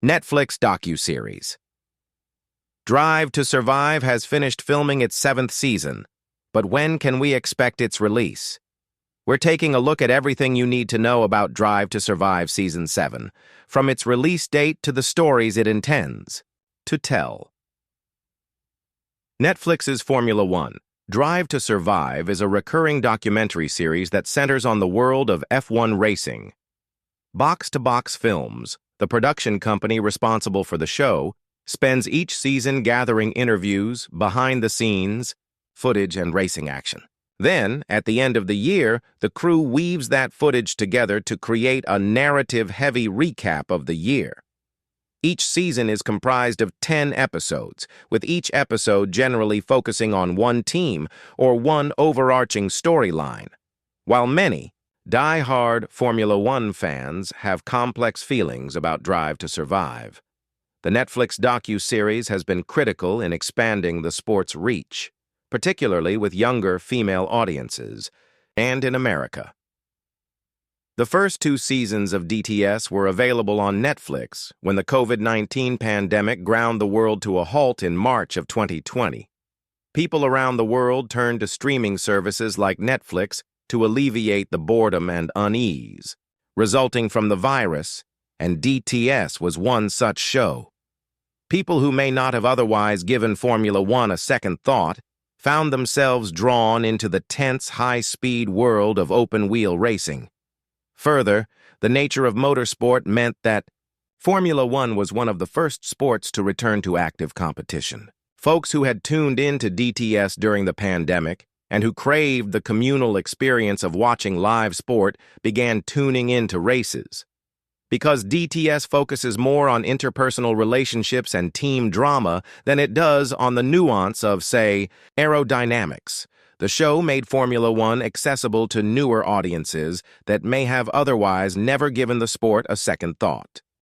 Netflix docuseries. Drive to Survive has finished filming its 7th season, but when can we expect its release? We're taking a look at everything you need to know about Drive to Survive Season 7, from its release date to the stories it intends to tell. Netflix's Formula One, Drive to Survive is a recurring documentary series that centers on the world of F1 racing. Box to Box Films, the production company responsible for the show, spends each season gathering interviews, behind-the-scenes, footage, and racing action. Then, at the end of the year, the crew weaves that footage together to create a narrative-heavy recap of the year. Each season is comprised of 10 episodes, with each episode generally focusing on one team or one overarching storyline. While many die-hard Formula One fans have complex feelings about Drive to Survive, the Netflix docu-series has been critical in expanding the sport's reach, particularly with younger female audiences, and in America. The first 2 seasons of DTS were available on Netflix when the COVID-19 pandemic ground the world to a halt in March of 2020. People around the world turned to streaming services like Netflix to alleviate the boredom and unease resulting from the virus, and DTS was one such show. People who may not have otherwise given Formula One a second thought found themselves drawn into the tense, high-speed world of open-wheel racing. Further, the nature of motorsport meant that Formula One was one of the first sports to return to active competition. Folks who had tuned into DTS during the pandemic and who craved the communal experience of watching live sport began tuning into races. Because DTS focuses more on interpersonal relationships and team drama than it does on the nuance of, say, aerodynamics, the show made Formula One accessible to newer audiences that may have otherwise never given the sport a second thought.